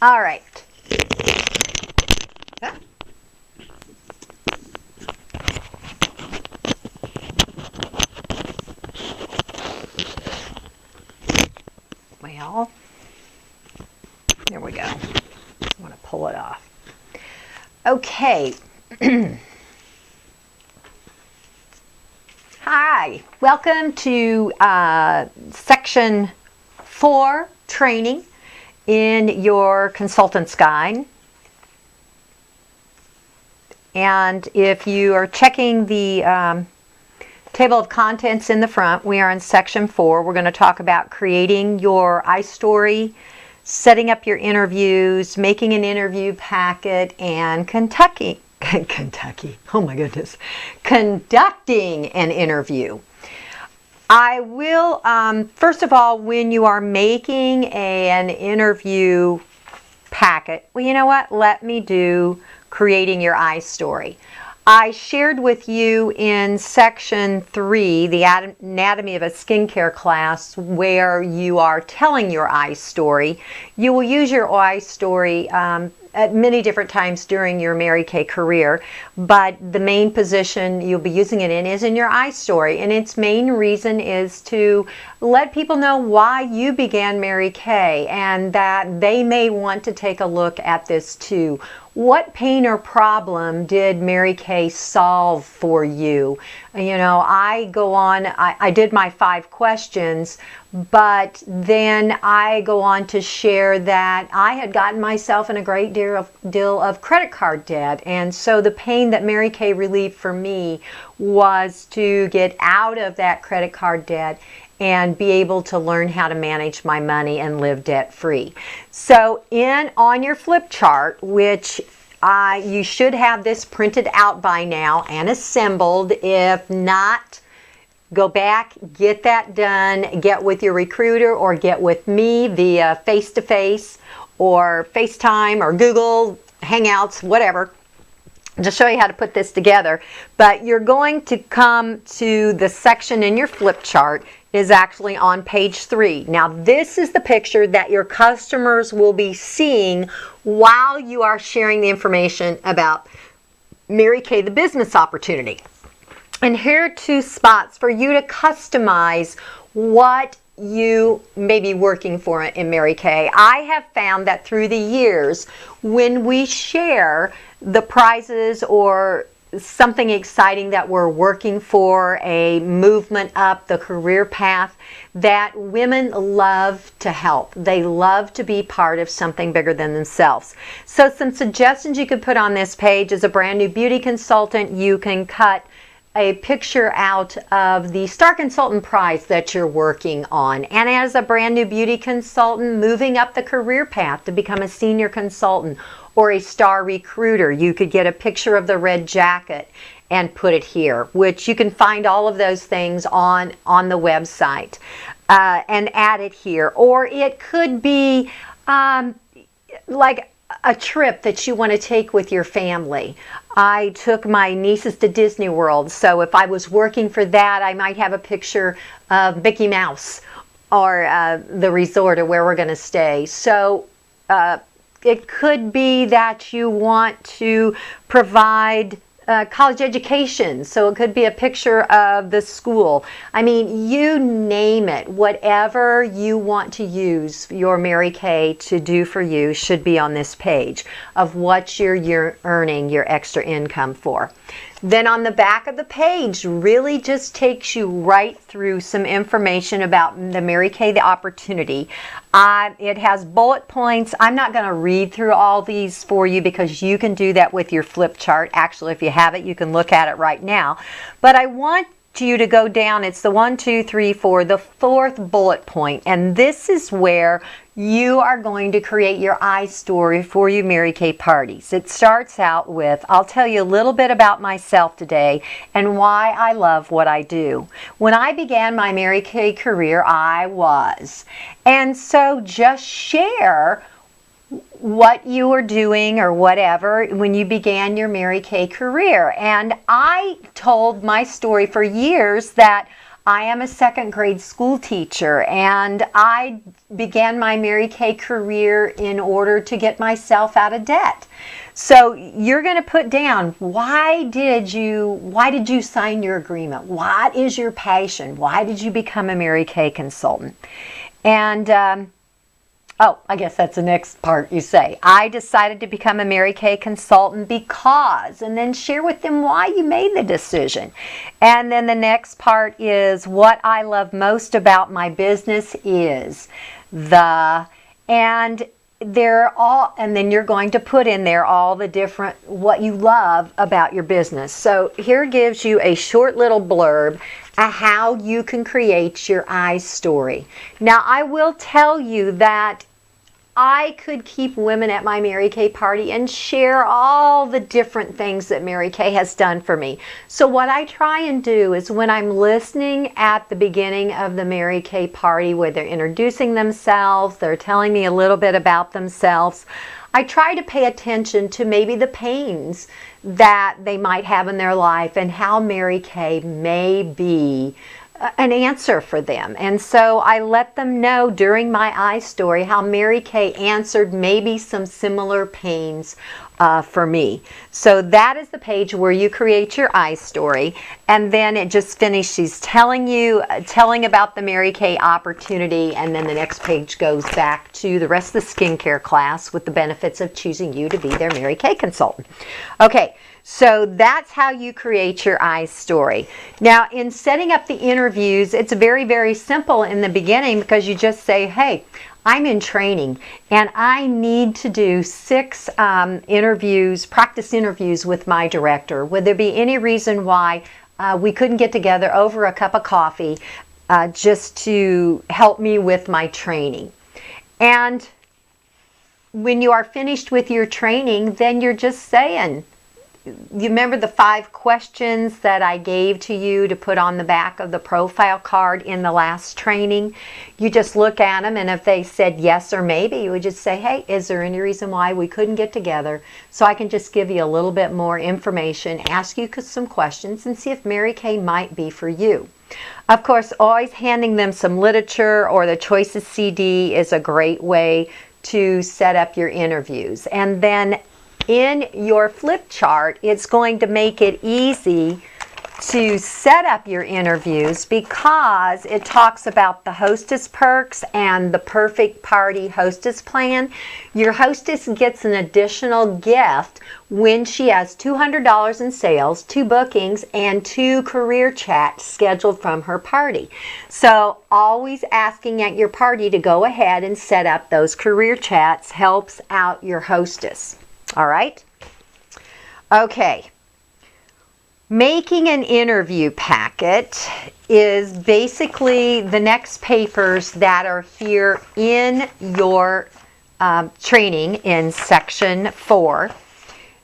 All right. Well, there we go. I want to pull it off. Okay. Hi, welcome to section 4 training in your consultant's guide. And if you are checking the table of contents in the front, we are in section 4. We're going to talk about creating your iStory, setting up your interviews, making an interview packet, and conducting an interview. I will, first of all, when you are making an interview packet, well, you know what? Let me do creating your iStory. I shared with you in section 3, the anatomy of a skincare class, where you are telling your iStory. You will use your iStory at many different times during your Mary Kay career, but the main position you'll be using it in is in your iStory, and its main reason is to let people know why you began Mary Kay and that they may want to take a look at this too. What pain or problem did Mary Kay solve for you? You know, I did my 5 questions, but then I go on to share that I had gotten myself in a great deal of credit card debt. And so the pain that Mary Kay relieved for me was to get out of that credit card debt and be able to learn how to manage my money and live debt-free. So on your flip chart, which you should have this printed out by now and assembled. If not, go back, get that done, get with your recruiter or get with me via face-to-face or FaceTime or Google Hangouts, whatever, to show you how to put this together. But you're going to come to the section in your flip chart is actually on page 3. Now this is the picture that your customers will be seeing while you are sharing the information about Mary Kay, the business opportunity. And here are 2 spots for you to customize what you may be working for in Mary Kay. I have found that through the years, when we share the prizes or something exciting that we're working for, a movement up the career path, that women love to help. They love to be part of something bigger than themselves. So some suggestions you could put on this page: as a brand new beauty consultant, you can cut a picture out of the Star Consultant Prize that you're working on. And as a brand new beauty consultant moving up the career path to become a senior consultant or a star recruiter, you could get a picture of the red jacket and put it here, which you can find all of those things on the website and add it here. Or it could be like a trip that you want to take with your family. I took my nieces to Disney World, so if I was working for that, I might have a picture of Mickey Mouse or the resort or where we're going to stay. So it could be that you want to provide college education, so it could be a picture of the school. I mean, you name it. Whatever you want to use your Mary Kay to do for you should be on this page of what you're earning your extra income for. Then on the back of the page really just takes you right through some information about the Mary Kay, the opportunity. It has bullet points. I'm not going to read through all these for you because you can do that with your flip chart. Actually, if you have it, you can look at it right now. But I want you to go down. It's the 1, 2, 3, 4, the 4th bullet point. And this is where you are going to create your iStory for your Mary Kay parties. It starts out with, I'll tell you a little bit about myself today and why I love what I do. When I began my Mary Kay career, I was. And so just share what you were doing or whatever when you began your Mary Kay career. And I told my story for years that I am a second grade school teacher, and I began my Mary Kay career in order to get myself out of debt. So you're going to put down, why did you sign your agreement? What is your passion? Why did you become a Mary Kay consultant? And oh, I guess that's the next part you say. I decided to become a Mary Kay consultant because, and then share with them why you made the decision. And then the next part is what I love most about my business is and then you're going to put in there all the different, what you love about your business. So here gives you a short little blurb of how you can create your I story. Now, I will tell you that I could keep women at my Mary Kay party and share all the different things that Mary Kay has done for me. So what I try and do is when I'm listening at the beginning of the Mary Kay party where they're introducing themselves, they're telling me a little bit about themselves, I try to pay attention to maybe the pains that they might have in their life and how Mary Kay may be an answer for them. And so I let them know during my I story how Mary Kay answered maybe some similar pains for me. So that is the page where you create your I story, and then it just finishes. She's telling about the Mary Kay opportunity, and then the next page goes back to the rest of the skincare class with the benefits of choosing you to be their Mary Kay consultant. Okay. So that's how you create your I story. Now, in setting up the interviews, it's very, very simple in the beginning because you just say, hey, I'm in training and I need to do 6 practice interviews with my director. Would there be any reason why we couldn't get together over a cup of coffee just to help me with my training? And when you are finished with your training, then you're just saying, you remember the 5 questions that I gave to you to put on the back of the profile card in the last training? You just look at them, and if they said yes or maybe, you would just say, hey, is there any reason why we couldn't get together so I can just give you a little bit more information, ask you some questions, and see if Mary Kay might be for you. Of course, always handing them some literature or the Choices CD is a great way to set up your interviews. And then in your flip chart, it's going to make it easy to set up your interviews because it talks about the hostess perks and the perfect party hostess plan. Your hostess gets an additional gift when she has $200 in sales, 2 bookings, and 2 career chats scheduled from her party. So always asking at your party to go ahead and set up those career chats helps out your hostess. All right? Okay. Making an interview packet is basically the next papers that are here in your training in section 4.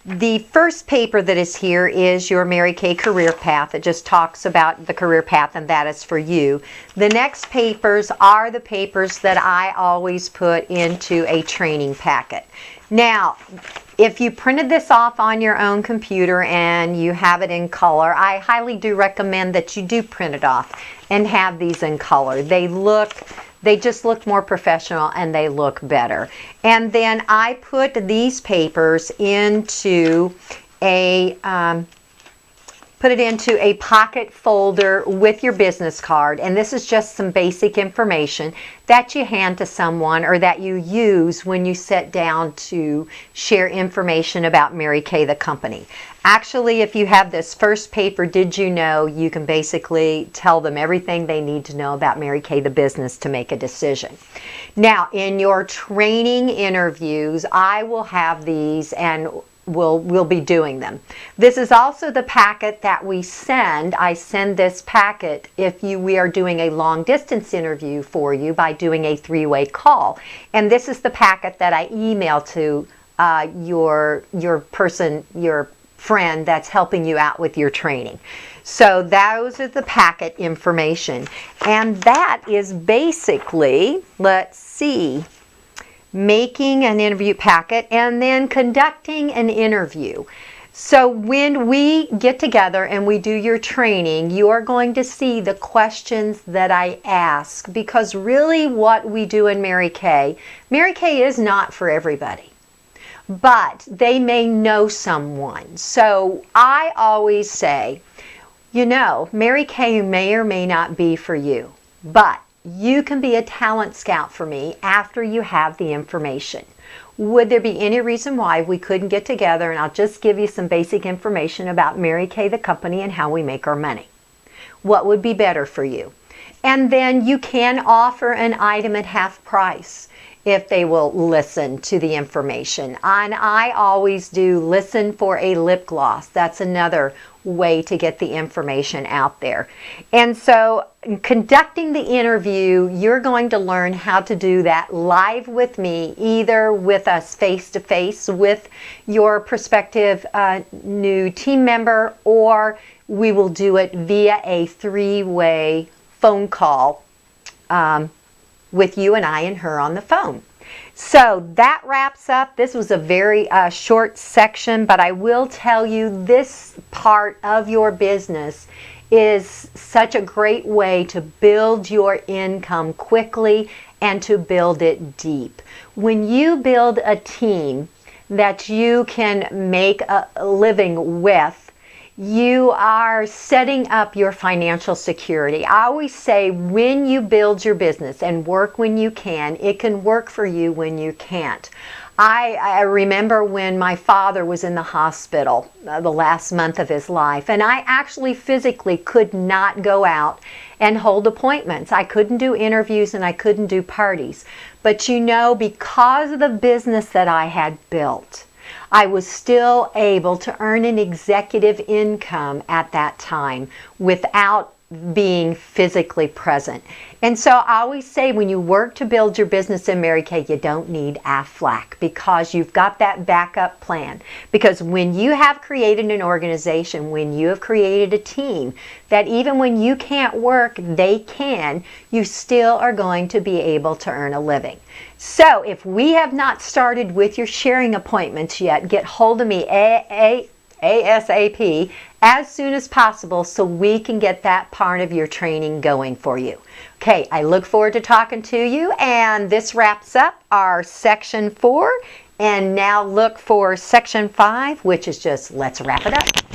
The first paper that is here is your Mary Kay career path. It just talks about the career path, and that is for you. The next papers are the papers that I always put into a training packet. Now, if you printed this off on your own computer and you have it in color, I highly do recommend that you do print it off and have these in color. They just look more professional and they look better. And then I put these papers into a pocket folder with your business card, and this is just some basic information that you hand to someone or that you use when you sit down to share information about Mary Kay the company. Actually, if you have this first paper, Did You Know, you can basically tell them everything they need to know about Mary Kay the business to make a decision. Now, in your training interviews, I will have these and we'll be doing them. This is also the packet that we send. I send this packet if we are doing a long distance interview for you by doing a 3-way call. And this is the packet that I email to your friend that's helping you out with your training. So those are the packet information. And that is basically, let's see, making an interview packet and then conducting an interview. So when we get together and we do your training, you are going to see the questions that I ask, because really what we do in Mary Kay is not for everybody, but they may know someone. So I always say, you know, Mary Kay may or may not be for you, but you can be a talent scout for me after you have the information. Would there be any reason why we couldn't get together and I'll just give you some basic information about Mary Kay, the company, and how we make our money? What would be better for you? And then you can offer an item at half price if they will listen to the information. And I always do listen for a lip gloss. That's another way to get the information out there. And so conducting the interview, you're going to learn how to do that live with me, either with us face-to-face with your prospective new team member, or we will do it via a 3-way phone call with you and I and her on the phone. So that wraps up. This was a very short section, but I will tell you this part of your business is such a great way to build your income quickly and to build it deep. When you build a team that you can make a living with, you are setting up your financial security. I always say when you build your business and work when you can, it can work for you when you can't. I remember when my father was in the hospital the last month of his life, and I actually physically could not go out and hold appointments. I couldn't do interviews and I couldn't do parties. But you know, because of the business that I had built, I was still able to earn an executive income at that time without being physically present. And so I always say when you work to build your business in Mary Kay, you don't need Aflac, because you've got that backup plan. Because when you have created an organization, when you have created a team, that even when you can't work, they can, you still are going to be able to earn a living. So if we have not started with your sharing appointments yet, get hold of me ASAP as soon as possible so we can get that part of your training going for you. Okay, I look forward to talking to you, and this wraps up our section 4. And now look for section 5, which is just let's wrap it up.